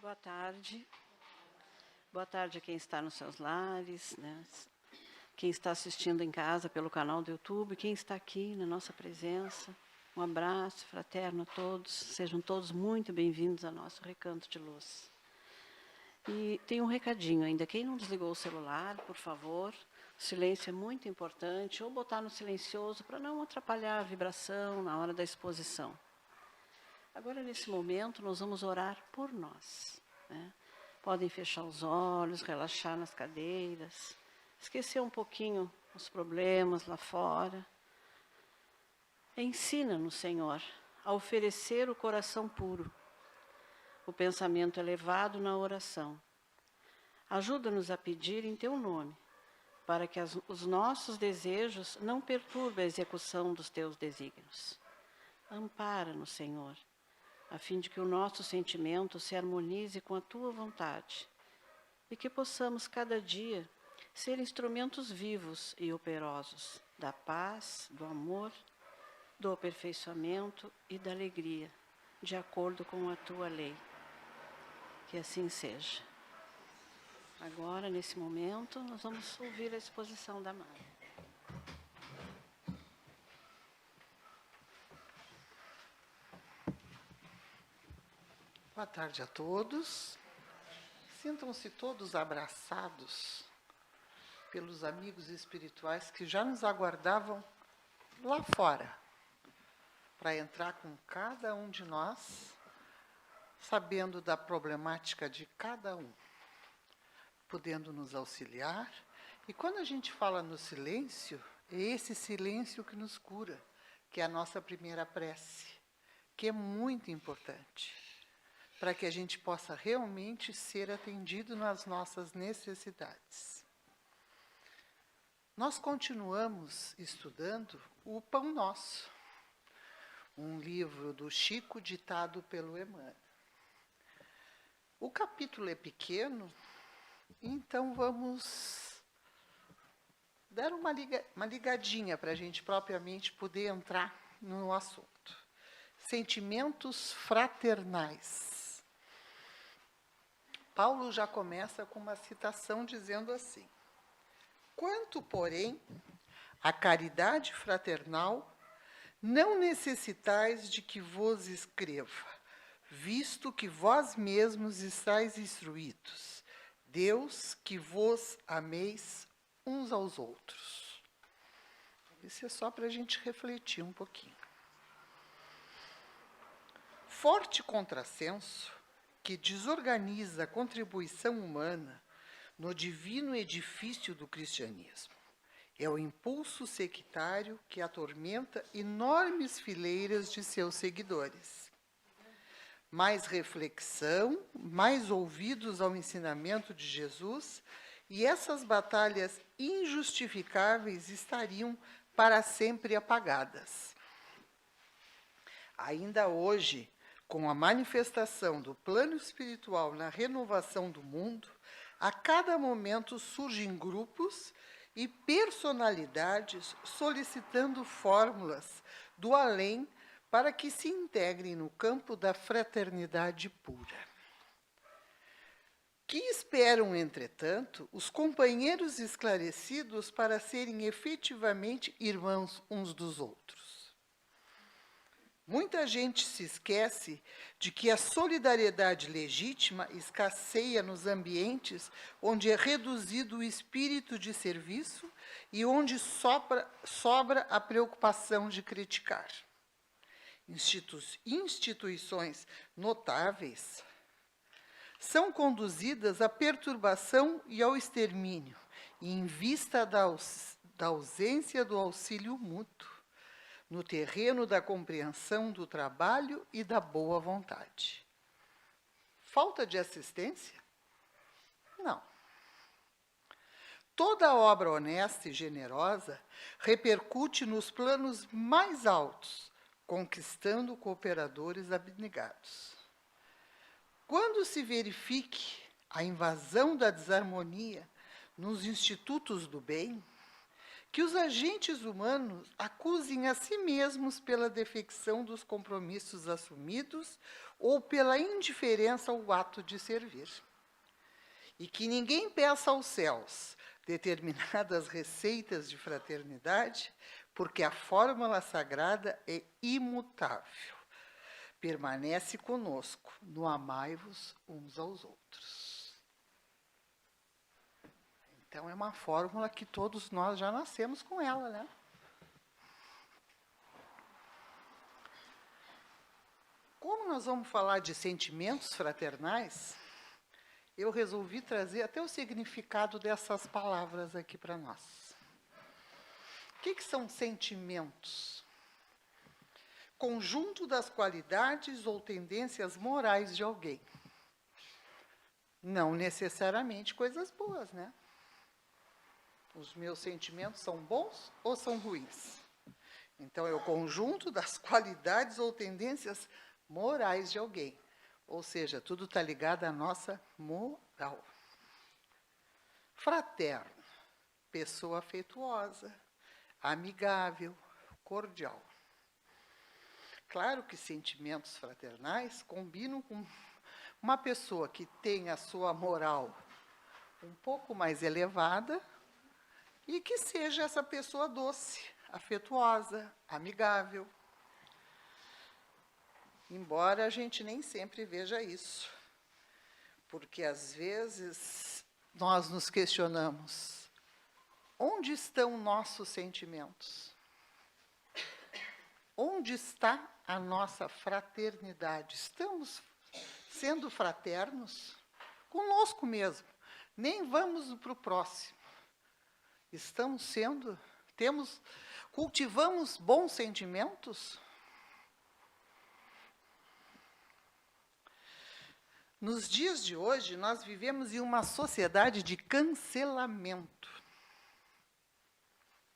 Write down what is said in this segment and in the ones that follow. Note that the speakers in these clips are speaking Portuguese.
Boa tarde. Boa tarde a quem está nos seus lares, né? Quem está assistindo em casa pelo canal do YouTube, quem está aqui na nossa presença. Um abraço fraterno a todos. Sejam todos muito bem-vindos ao nosso Recanto de Luz. E tem um recadinho ainda. Quem não desligou o celular, por favor, o silêncio é muito importante, ou botar no silencioso para não atrapalhar a vibração na hora da exposição. Agora, nesse momento, nós vamos orar por nós, né? Podem fechar os olhos, relaxar nas cadeiras, esquecer um pouquinho os problemas lá fora. Ensina-nos, Senhor, a oferecer o coração puro, o pensamento elevado na oração. Ajuda-nos a pedir em Teu nome, para que os nossos desejos não perturbem a execução dos Teus desígnios. Ampara-nos, Senhor, a fim de que o nosso sentimento se harmonize com a Tua vontade e que possamos, cada dia, ser instrumentos vivos e operosos da paz, do amor, do aperfeiçoamento e da alegria, de acordo com a Tua lei. Que assim seja. Agora, nesse momento, nós vamos ouvir a exposição da Mãe. Boa tarde a todos. Sintam-se todos abraçados pelos amigos espirituais que já nos aguardavam lá fora, para entrar com cada um de nós, sabendo da problemática de cada um, podendo nos auxiliar. E quando a gente fala no silêncio, é esse silêncio que nos cura, que é a nossa primeira prece, que é muito importante, para que a gente possa realmente ser atendido nas nossas necessidades. Nós continuamos estudando o Pão Nosso, um livro do Chico ditado pelo Emmanuel. O capítulo é pequeno, então vamos dar uma ligadinha para a gente propriamente poder entrar no assunto. Sentimentos fraternais. Paulo já começa com uma citação dizendo assim: quanto, porém, à caridade fraternal, não necessitais de que vos escreva, visto que vós mesmos estáis instruídos, Deus que vos ameis uns aos outros. Isso é só para a gente refletir um pouquinho. Forte contrassenso que desorganiza a contribuição humana no divino edifício do cristianismo. É o impulso sectário que atormenta enormes fileiras de seus seguidores. Mais reflexão, mais ouvidos ao ensinamento de Jesus, e essas batalhas injustificáveis estariam para sempre apagadas. Ainda hoje, com a manifestação do plano espiritual na renovação do mundo, a cada momento surgem grupos e personalidades solicitando fórmulas do além para que se integrem no campo da fraternidade pura. Que esperam, entretanto, os companheiros esclarecidos para serem efetivamente irmãos uns dos outros? Muita gente se esquece de que a solidariedade legítima escasseia nos ambientes onde é reduzido o espírito de serviço e onde sobra a preocupação de criticar. Instituições notáveis são conduzidas à perturbação e ao extermínio, em vista da ausência do auxílio mútuo, no terreno da compreensão do trabalho e da boa vontade. Falta de assistência? Não. Toda obra honesta e generosa repercute nos planos mais altos, conquistando cooperadores abnegados. Quando se verifique a invasão da desarmonia nos institutos do bem, que os agentes humanos acusem a si mesmos pela defecção dos compromissos assumidos ou pela indiferença ao ato de servir. E que ninguém peça aos céus determinadas receitas de fraternidade, porque a fórmula sagrada é imutável. Permanece conosco no amai-vos uns aos outros. Então, é uma fórmula que todos nós já nascemos com ela, né? Como nós vamos falar de sentimentos fraternais, eu resolvi trazer até o significado dessas palavras aqui para nós. O que são sentimentos? Conjunto das qualidades ou tendências morais de alguém. Não necessariamente coisas boas, né? Os meus sentimentos são bons ou são ruins? Então, é o conjunto das qualidades ou tendências morais de alguém. Ou seja, tudo está ligado à nossa moral. Fraterno, pessoa afetuosa, amigável, cordial. Claro que sentimentos fraternais combinam com uma pessoa que tem a sua moral um pouco mais elevada e que seja essa pessoa doce, afetuosa, amigável. Embora a gente nem sempre veja isso, porque às vezes nós nos questionamos: onde estão nossos sentimentos? Onde está a nossa fraternidade? Estamos sendo fraternos conosco mesmo, nem vamos para o próximo. Estamos sendo, cultivamos bons sentimentos? Nos dias de hoje, nós vivemos em uma sociedade de cancelamento.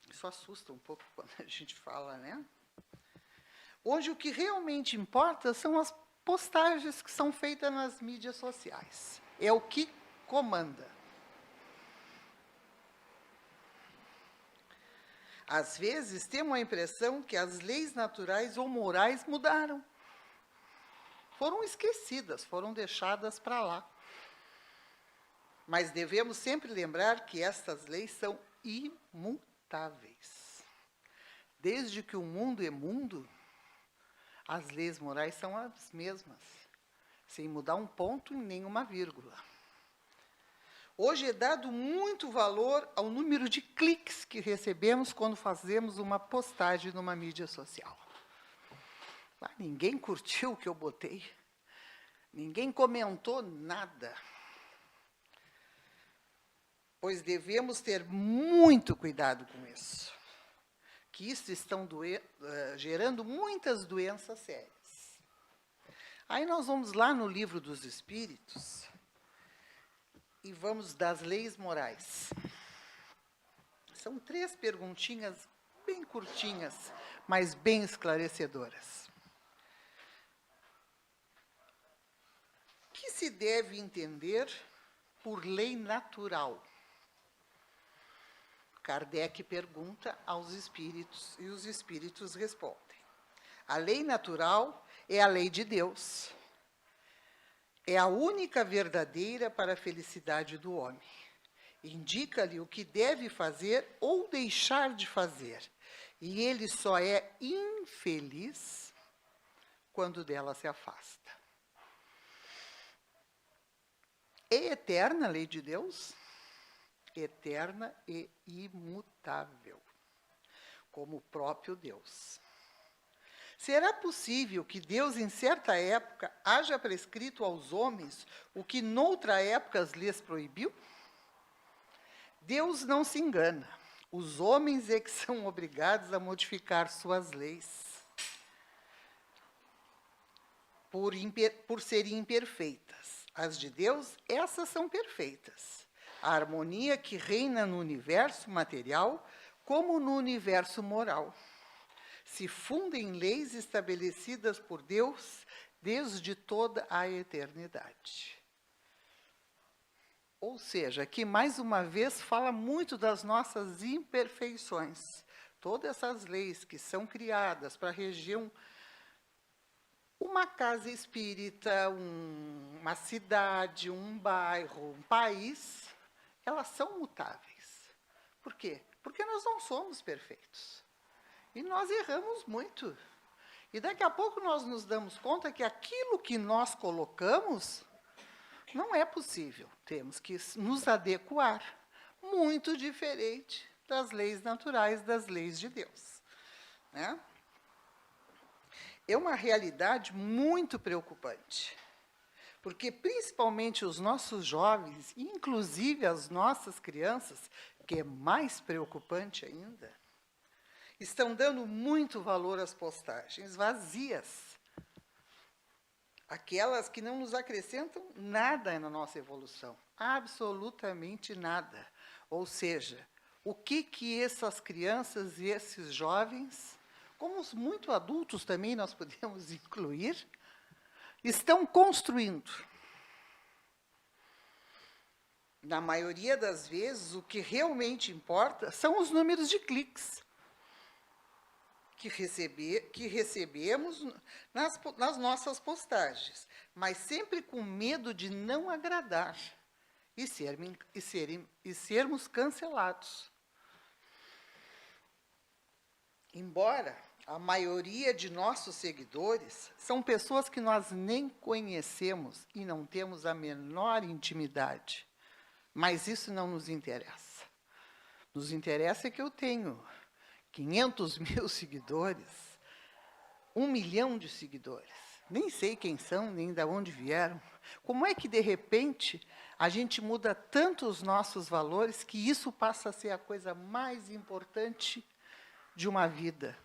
Isso assusta um pouco quando a gente fala, né? Hoje, o que realmente importa são as postagens que são feitas nas mídias sociais. É o que comanda. Às vezes, temos a impressão que as leis naturais ou morais mudaram. Foram esquecidas, foram deixadas para lá. Mas devemos sempre lembrar que estas leis são imutáveis. Desde que o mundo é mundo, as leis morais são as mesmas, sem mudar um ponto e nenhuma vírgula. Hoje é dado muito valor ao número de cliques que recebemos quando fazemos uma postagem numa mídia social. Ninguém curtiu o que eu botei, ninguém comentou nada. Pois devemos ter muito cuidado com isso, que isso estão gerando muitas doenças sérias. Aí nós vamos lá no Livro dos Espíritos e vamos das leis morais. São 3 perguntinhas bem curtinhas, mas bem esclarecedoras. O que se deve entender por lei natural? Kardec pergunta aos espíritos e os espíritos respondem. A lei natural é a lei de Deus. É a única verdadeira para a felicidade do homem. Indica-lhe o que deve fazer ou deixar de fazer. E ele só é infeliz quando dela se afasta. É eterna a lei de Deus? Eterna e imutável, como o próprio Deus. Será possível que Deus, em certa época, haja prescrito aos homens o que noutra época lhes proibiu? Deus não se engana. Os homens é que são obrigados a modificar suas leis, por serem imperfeitas. As de Deus, essas são perfeitas. A harmonia que reina no universo material, como no universo moral, se fundem em leis estabelecidas por Deus desde toda a eternidade. Ou seja, aqui mais uma vez fala muito das nossas imperfeições. Todas essas leis que são criadas para reger uma casa espírita, uma cidade, um bairro, um país, elas são mutáveis. Por quê? Porque nós não somos perfeitos. E nós erramos muito. E daqui a pouco nós nos damos conta que aquilo que nós colocamos não é possível. Temos que nos adequar. Muito diferente das leis naturais, das leis de Deus. Né? É uma realidade muito preocupante. Porque, principalmente, os nossos jovens, inclusive as nossas crianças, que é mais preocupante ainda, estão dando muito valor às postagens vazias. Aquelas que não nos acrescentam nada na nossa evolução. Absolutamente nada. Ou seja, o que essas crianças e esses jovens, como os muito adultos também nós podemos incluir, estão construindo. Na maioria das vezes, o que realmente importa são os números de cliques que recebemos nas nossas postagens, mas sempre com medo de não agradar e sermos cancelados. Embora a maioria de nossos seguidores são pessoas que nós nem conhecemos e não temos a menor intimidade, mas isso não nos interessa. Nos interessa que eu tenho 500 mil seguidores, 1 milhão de seguidores. Nem sei quem são, nem de onde vieram. Como é que, de repente, a gente muda tanto os nossos valores que isso passa a ser a coisa mais importante de uma vida?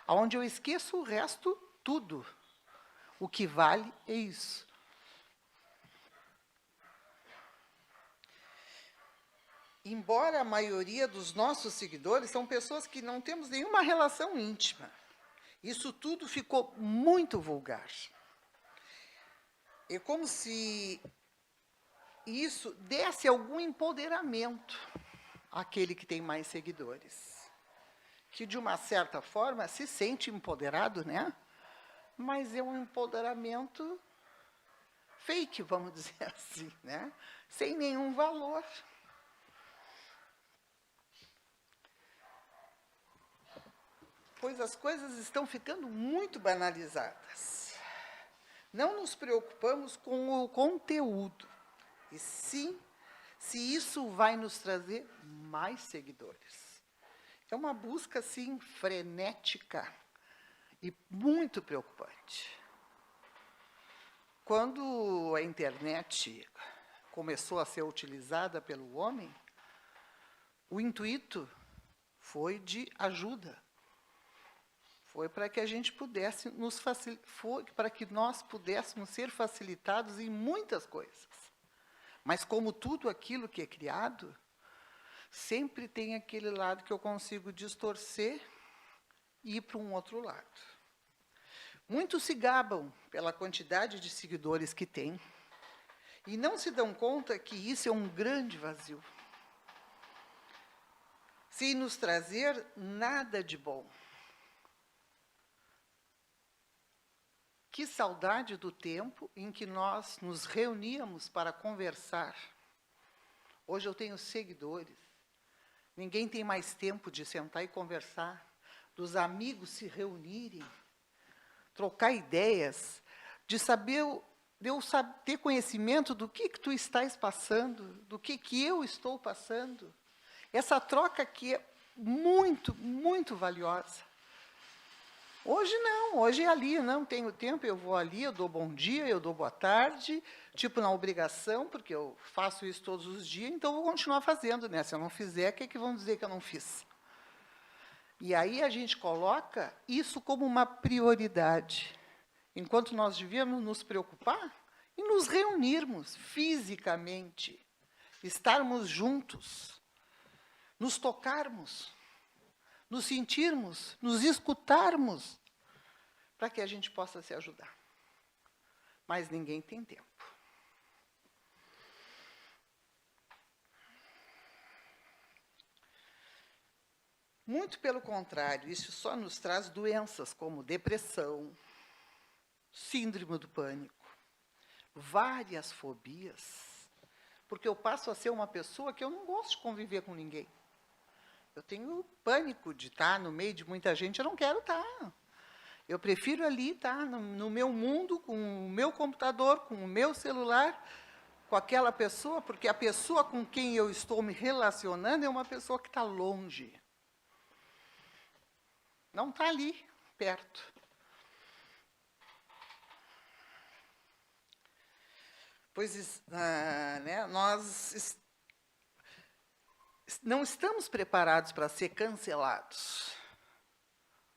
Onde eu esqueço o resto tudo. O que vale é isso. Embora a maioria dos nossos seguidores são pessoas que não temos nenhuma relação íntima, isso tudo ficou muito vulgar. É como se isso desse algum empoderamento àquele que tem mais seguidores, que, de uma certa forma, se sente empoderado, né? Mas é um empoderamento fake, vamos dizer assim, né? Sem nenhum valor. Pois as coisas estão ficando muito banalizadas. Não nos preocupamos com o conteúdo, e sim se isso vai nos trazer mais seguidores. É uma busca, assim, frenética e muito preocupante. Quando a internet começou a ser utilizada pelo homem, o intuito foi de ajuda. Foi para que a gente pudesse para que nós pudéssemos ser facilitados em muitas coisas. Mas como tudo aquilo que é criado, sempre tem aquele lado que eu consigo distorcer e ir para um outro lado. Muitos se gabam pela quantidade de seguidores que têm e não se dão conta que isso é um grande vazio, sem nos trazer nada de bom. Que saudade do tempo em que nós nos reuníamos para conversar. Hoje eu tenho seguidores. Ninguém tem mais tempo de sentar e conversar, dos amigos se reunirem, trocar ideias, de eu ter conhecimento do que tu estás passando, do que eu estou passando. Essa troca aqui é muito, muito valiosa. Hoje não, hoje é ali, não tenho tempo, eu vou ali, eu dou bom dia, eu dou boa tarde, tipo na obrigação, porque eu faço isso todos os dias, então eu vou continuar fazendo, né? Se eu não fizer, o que é que vão dizer que eu não fiz? E aí a gente coloca isso como uma prioridade, enquanto nós devíamos nos preocupar em nos reunirmos fisicamente, estarmos juntos, nos tocarmos, nos sentirmos, nos escutarmos, para que a gente possa se ajudar. Mas ninguém tem tempo. Muito pelo contrário, isso só nos traz doenças como depressão, síndrome do pânico, várias fobias, porque eu passo a ser uma pessoa que eu não gosto de conviver com ninguém. Eu tenho pânico de estar no meio de muita gente, eu não quero estar. Eu prefiro ali estar no meu mundo, com o meu computador, com o meu celular, com aquela pessoa, porque a pessoa com quem eu estou me relacionando é uma pessoa que está longe. Não está ali, perto. Pois nós não estamos preparados para ser cancelados.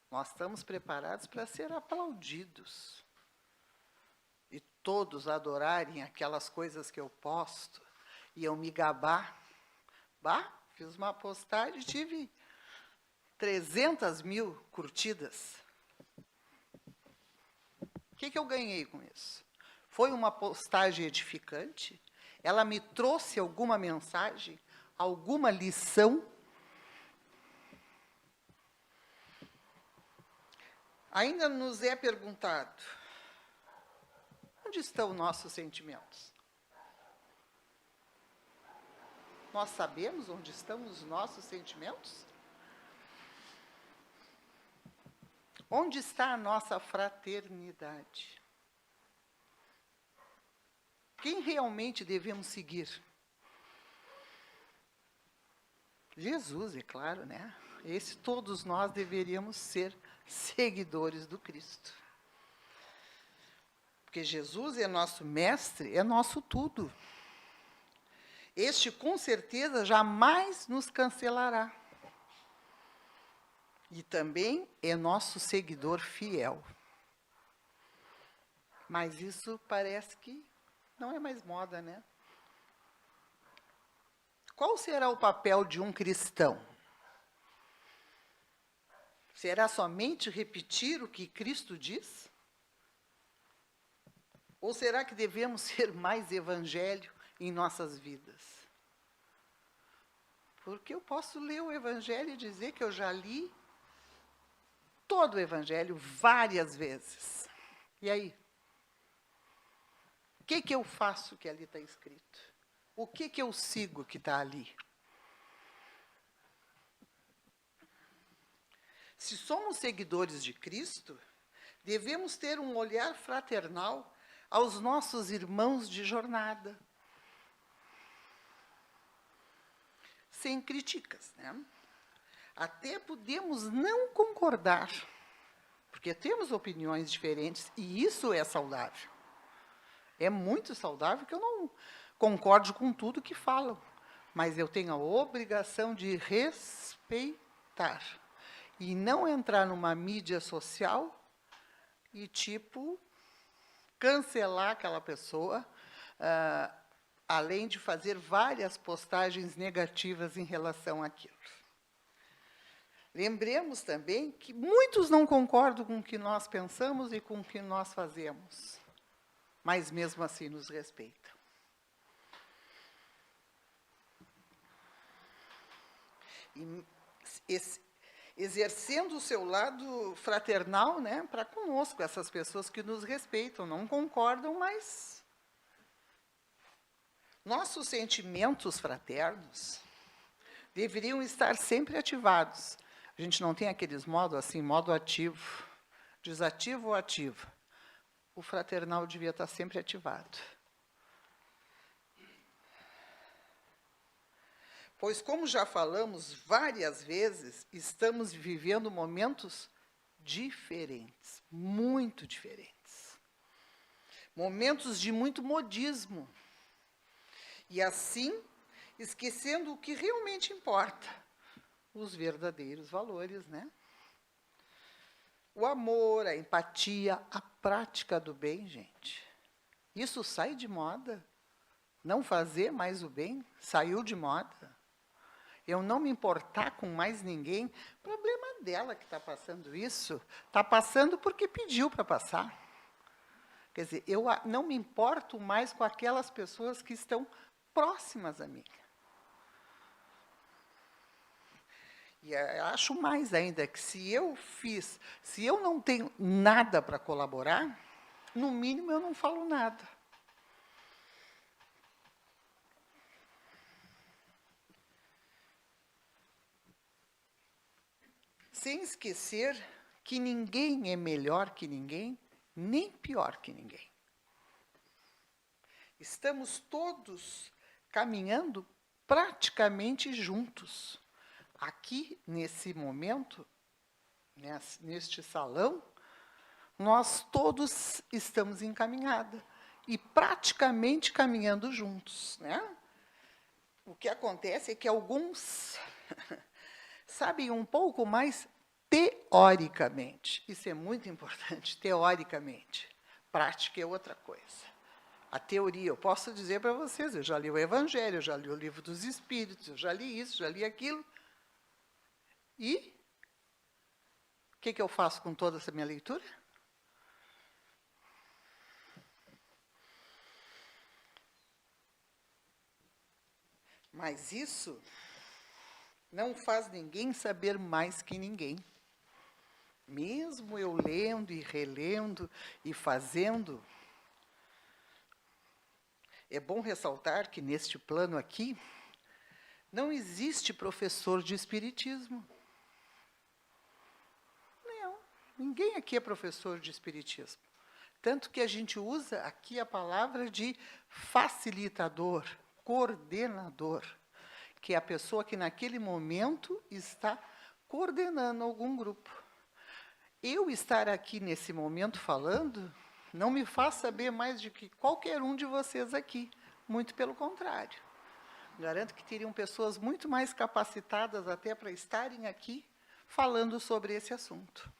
Nós estamos preparados para ser aplaudidos. E todos adorarem aquelas coisas que eu posto. E eu me gabar. Fiz uma postagem e tive 300.000 curtidas. O que eu ganhei com isso? Foi uma postagem edificante? Ela me trouxe alguma mensagem? Alguma lição? Ainda nos é perguntado, onde estão nossos sentimentos? Nós sabemos onde estão os nossos sentimentos? Onde está a nossa fraternidade? Quem realmente devemos seguir? Jesus, é claro, né? Todos nós deveríamos ser seguidores do Cristo. Porque Jesus é nosso mestre, é nosso tudo. Este, com certeza, jamais nos cancelará. E também é nosso seguidor fiel. Mas isso parece que não é mais moda, né? Qual será o papel de um cristão? Será somente repetir o que Cristo diz? Ou será que devemos ser mais evangelho em nossas vidas? Porque eu posso ler o evangelho e dizer que eu já li todo o evangelho várias vezes. E aí? O que eu faço que ali está escrito? O que eu sigo que está ali? Se somos seguidores de Cristo, devemos ter um olhar fraternal aos nossos irmãos de jornada. Sem críticas, né? Até podemos não concordar, porque temos opiniões diferentes, e isso é saudável. É muito saudável que eu não concorde com tudo que falam, mas eu tenho a obrigação de respeitar. E não entrar numa mídia social e, cancelar aquela pessoa, além de fazer várias postagens negativas em relação àquilo. Lembremos também que muitos não concordam com o que nós pensamos e com o que nós fazemos, mas mesmo assim nos respeitam. E exercendo o seu lado fraternal, né, para conosco, essas pessoas que nos respeitam, não concordam, mas nossos sentimentos fraternos deveriam estar sempre ativados. A gente não tem aqueles modos assim, modo ativo, desativo ou ativo. O fraternal devia estar sempre ativado. Pois, como já falamos várias vezes, estamos vivendo momentos diferentes, muito diferentes. Momentos de muito modismo. E assim, esquecendo o que realmente importa, os verdadeiros valores, né? O amor, a empatia, a prática do bem, gente. Isso sai de moda. Não fazer mais o bem saiu de moda. Eu não me importar com mais ninguém, problema dela que está passando isso, está passando porque pediu para passar. Quer dizer, eu não me importo mais com aquelas pessoas que estão próximas a mim. E acho mais ainda que se eu não tenho nada para colaborar, no mínimo eu não falo nada. Sem esquecer que ninguém é melhor que ninguém, nem pior que ninguém. Estamos todos caminhando praticamente juntos. Aqui, nesse momento, neste salão, nós todos estamos encaminhados e praticamente caminhando juntos, né? O que acontece é que alguns sabem um pouco mais teoricamente. Isso é muito importante, teoricamente. Prática é outra coisa. A teoria, eu posso dizer para vocês, eu já li o Evangelho, eu já li o Livro dos Espíritos, eu já li isso, já li aquilo. E o que eu faço com toda essa minha leitura? Mas isso não faz ninguém saber mais que ninguém. Mesmo eu lendo e relendo e fazendo, é bom ressaltar que neste plano aqui não existe professor de espiritismo. Não, ninguém aqui é professor de espiritismo. Tanto que a gente usa aqui a palavra de facilitador, coordenador, que é a pessoa que naquele momento está coordenando algum grupo. Eu estar aqui nesse momento falando não me faz saber mais do que qualquer um de vocês aqui. Muito pelo contrário. Garanto que teriam pessoas muito mais capacitadas até para estarem aqui falando sobre esse assunto.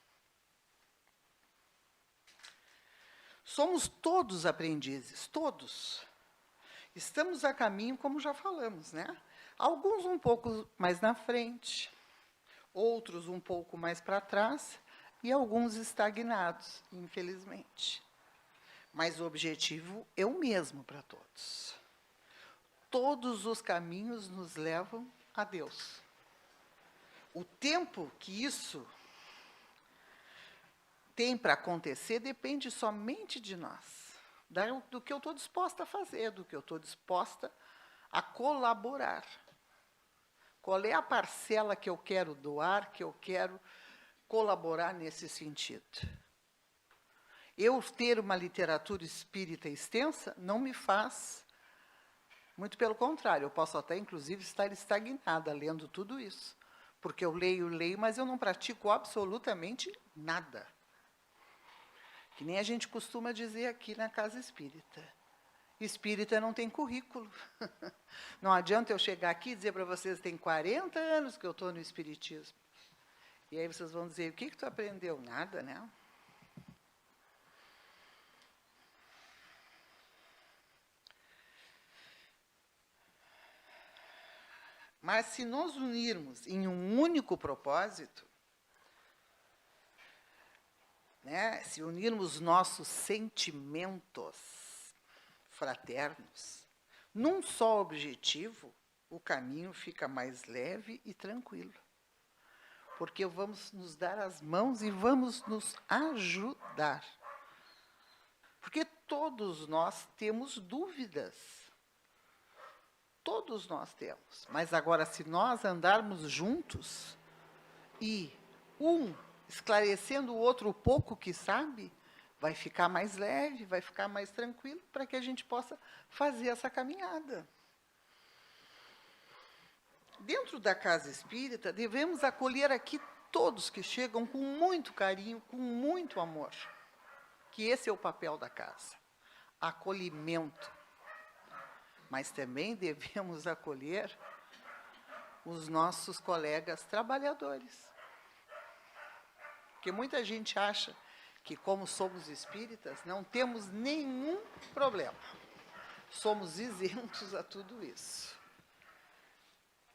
Somos todos aprendizes, todos. Estamos a caminho, como já falamos, né? Alguns um pouco mais na frente, outros um pouco mais para trás, e alguns estagnados, infelizmente. Mas o objetivo é o mesmo para todos. Todos os caminhos nos levam a Deus. O tempo que isso tem para acontecer depende somente de nós, do que eu estou disposta a fazer, do que eu estou disposta a colaborar. Qual é a parcela que eu quero doar, que eu quero colaborar nesse sentido? Eu ter uma literatura espírita extensa não me faz, muito pelo contrário, eu posso até, inclusive, estar estagnada lendo tudo isso. Porque eu leio, mas eu não pratico absolutamente nada. Que nem a gente costuma dizer aqui na casa espírita. Espírita não tem currículo. Não adianta eu chegar aqui e dizer para vocês, tem 40 anos que eu estou no espiritismo. E aí vocês vão dizer, o que tu aprendeu? Nada, né? Mas se nós unirmos em um único propósito, né, se unirmos nossos sentimentos fraternos num só objetivo, o caminho fica mais leve e tranquilo. Porque vamos nos dar as mãos e vamos nos ajudar. Porque todos nós temos dúvidas. Todos nós temos. Mas agora, se nós andarmos juntos e um esclarecendo o outro o pouco que sabe, vai ficar mais leve, vai ficar mais tranquilo, para que a gente possa fazer essa caminhada. Dentro da casa espírita, devemos acolher aqui todos que chegam com muito carinho, com muito amor. Que esse é o papel da casa. Acolhimento. Mas também devemos acolher os nossos colegas trabalhadores. Porque muita gente acha que, como somos espíritas, não temos nenhum problema. Somos isentos a tudo isso.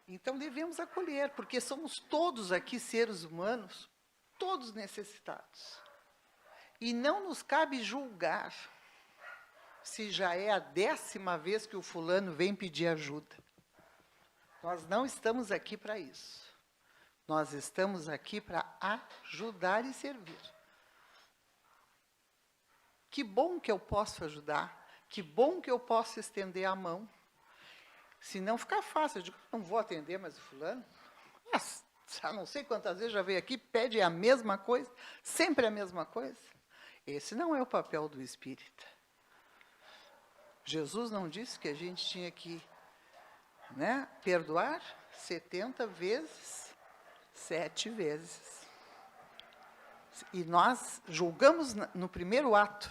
Então, devemos acolher, porque somos todos aqui seres humanos, todos necessitados. E não nos cabe julgar se já é a 10ª vez que o fulano vem pedir ajuda. Nós não estamos aqui para isso. Nós estamos aqui para ajudar e servir. Que bom que eu posso ajudar, que bom que eu posso estender a mão. Se não ficar fácil, eu digo, não vou atender mais o fulano. Já não sei quantas vezes já veio aqui, pede a mesma coisa, sempre a mesma coisa. Esse não é o papel do espírita. Jesus não disse que a gente tinha que, né, perdoar 70 vezes, 7 vezes. E nós julgamos no primeiro ato.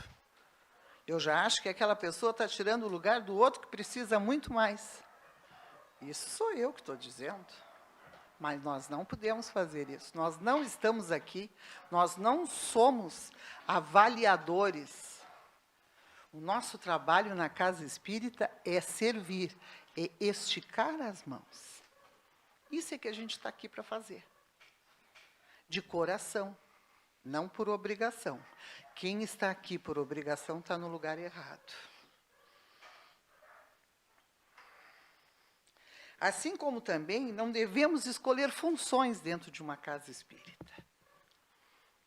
Eu já acho que aquela pessoa está tirando o lugar do outro que precisa muito mais. Isso sou eu que estou dizendo. Mas nós não podemos fazer isso. Nós não estamos aqui, nós não somos avaliadores. O nosso trabalho na casa espírita é servir, é esticar as mãos. Isso é que a gente está aqui para fazer. De coração, não por obrigação. Quem está aqui por obrigação está no lugar errado. Assim como também não devemos escolher funções dentro de uma casa espírita.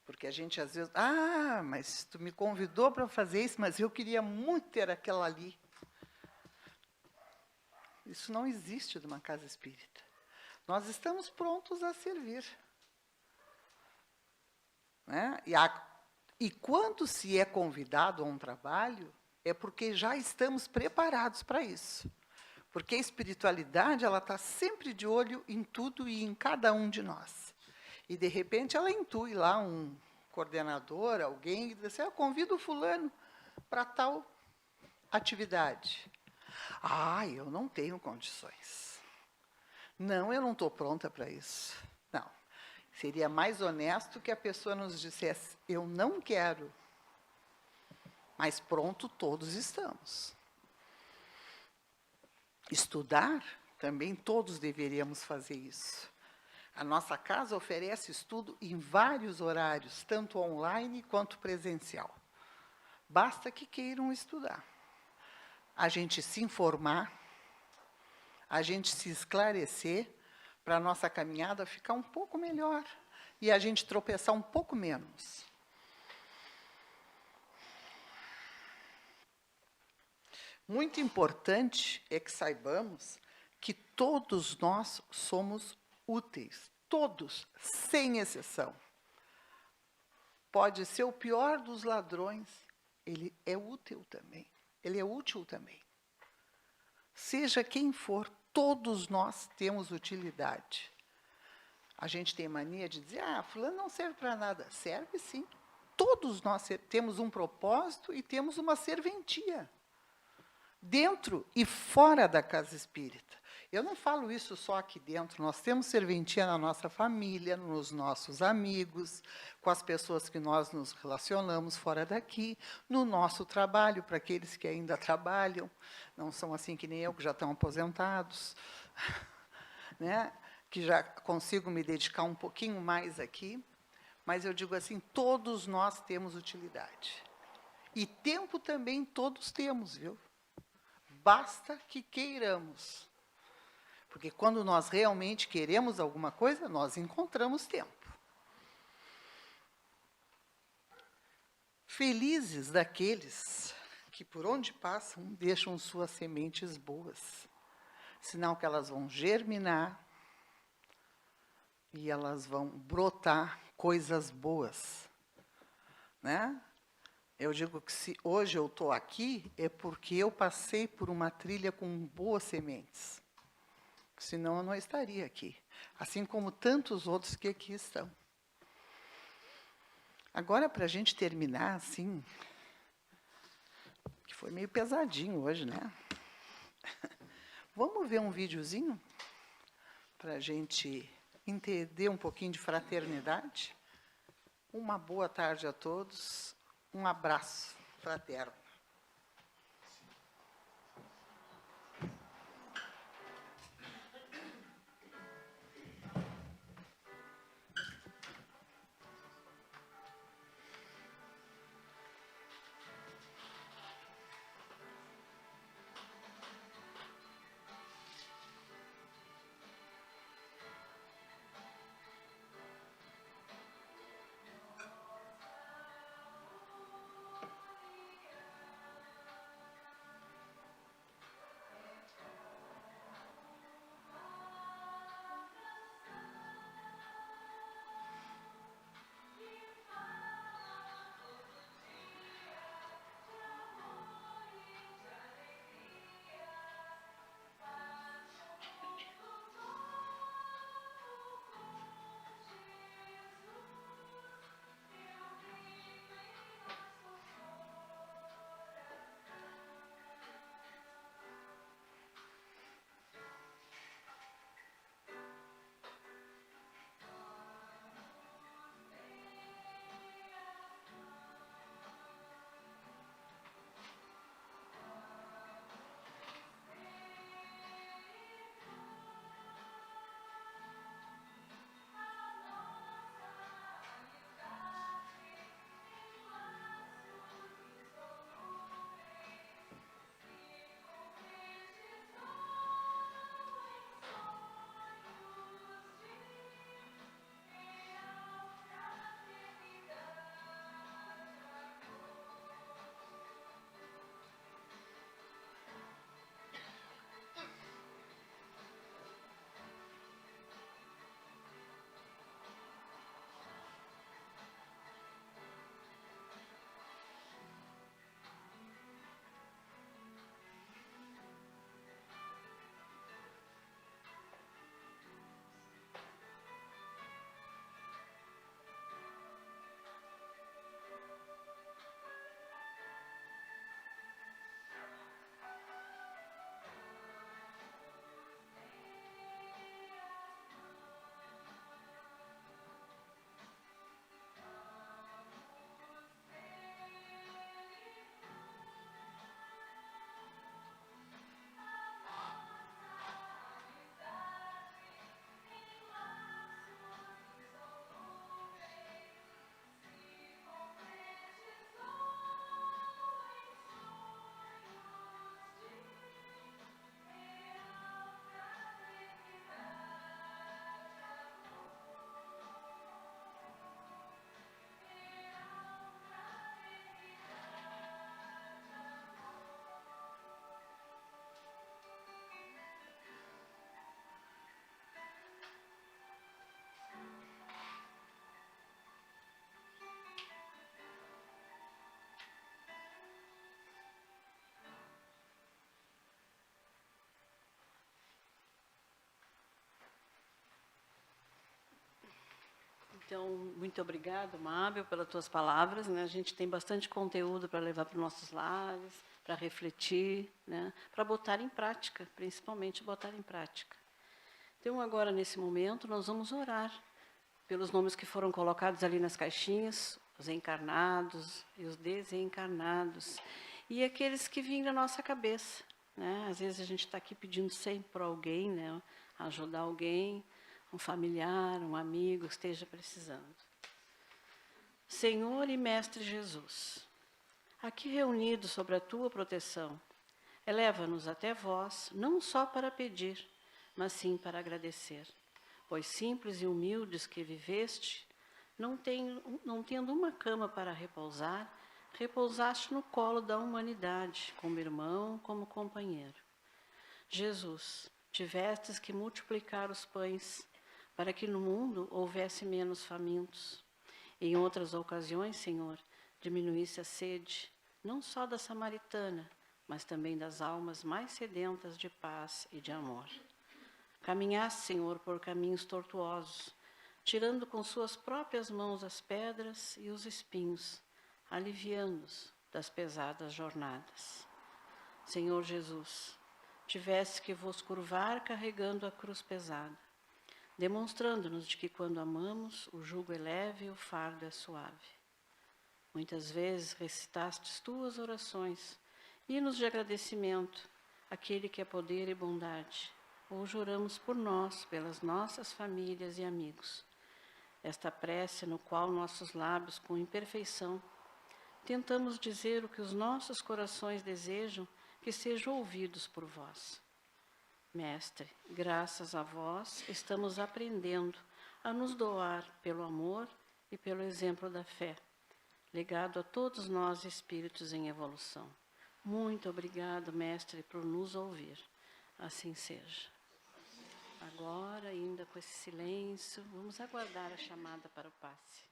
Porque a gente às vezes, mas tu me convidou para fazer isso, mas eu queria muito ter aquela ali. Isso não existe numa casa espírita. Nós estamos prontos a servir. Né? E quando se é convidado a um trabalho, é porque já estamos preparados para isso. Porque a espiritualidade, ela está sempre de olho em tudo e em cada um de nós. E, de repente, ela intui lá um coordenador, alguém, e diz assim, eu convido o fulano para tal atividade. Eu não tenho condições. Não, eu não estou pronta para isso. Não. Seria mais honesto que a pessoa nos dissesse, eu não quero. Mas pronto, todos estamos. Estudar, também todos deveríamos fazer isso. A nossa casa oferece estudo em vários horários, tanto online quanto presencial. Basta que queiram estudar. A gente se informar, a gente se esclarecer, para a nossa caminhada ficar um pouco melhor e a gente tropeçar um pouco menos. Muito importante é que saibamos que todos nós somos úteis, todos, sem exceção. Pode ser o pior dos ladrões, ele é útil também, ele é útil também. Seja quem for, todos nós temos utilidade. A gente tem mania de dizer, fulano não serve para nada. Serve sim. Todos nós temos um propósito e temos uma serventia. Dentro e fora da casa espírita. Eu não falo isso só aqui dentro, nós temos serventia na nossa família, nos nossos amigos, com as pessoas que nós nos relacionamos fora daqui, no nosso trabalho, para aqueles que ainda trabalham, não são assim que nem eu, que já estão aposentados, né? Que já consigo me dedicar um pouquinho mais aqui, mas eu digo assim, todos nós temos utilidade. E tempo também todos temos, viu? Basta que queiramos. Porque quando nós realmente queremos alguma coisa, nós encontramos tempo. Felizes daqueles que, por onde passam, deixam suas sementes boas. Sinal que elas vão germinar e elas vão brotar coisas boas. Né? Eu digo que se hoje eu estou aqui, é porque eu passei por uma trilha com boas sementes. Senão eu não estaria aqui. Assim como tantos outros que aqui estão. Agora, para a gente terminar, assim, que foi meio pesadinho hoje, né? Vamos ver um videozinho? Para a gente entender um pouquinho de fraternidade. Uma boa tarde a todos. Um abraço fraterno. Então, muito obrigada, Mábel, pelas tuas palavras, né? A gente tem bastante conteúdo para levar para os nossos lares, para refletir, né? Para botar em prática, principalmente botar em prática. Então, agora, nesse momento, nós vamos orar pelos nomes que foram colocados ali nas caixinhas, os encarnados e os desencarnados, e aqueles que vêm na nossa cabeça, né? Às vezes a gente está aqui pedindo sempre para alguém, né? Ajudar alguém, um familiar, um amigo que esteja precisando. Senhor e Mestre Jesus, aqui reunidos sob a Tua proteção, eleva-nos até vós, não só para pedir, mas sim para agradecer, pois simples e humildes que viveste, não tendo uma cama para repousar, repousaste no colo da humanidade, como irmão, como companheiro. Jesus, tivestes que multiplicar os pães, para que no mundo houvesse menos famintos. Em outras ocasiões, Senhor, diminuísse a sede, não só da samaritana, mas também das almas mais sedentas de paz e de amor. Caminhaste, Senhor, por caminhos tortuosos, tirando com suas próprias mãos as pedras e os espinhos, aliviando-os das pesadas jornadas. Senhor Jesus, tivesse que vos curvar carregando a cruz pesada, demonstrando-nos de que quando amamos, o jugo é leve e o fardo é suave. Muitas vezes recitastes tuas orações, hinos de agradecimento, aquele que é poder e bondade, ou oramos por nós, pelas nossas famílias e amigos. Esta prece no qual nossos lábios, com imperfeição, tentamos dizer o que os nossos corações desejam que sejam ouvidos por vós. Mestre, graças a vós, estamos aprendendo a nos doar pelo amor e pelo exemplo da fé, legado a todos nós espíritos em evolução. Muito obrigado, Mestre, por nos ouvir. Assim seja. Agora, ainda com esse silêncio, vamos aguardar a chamada para o passe.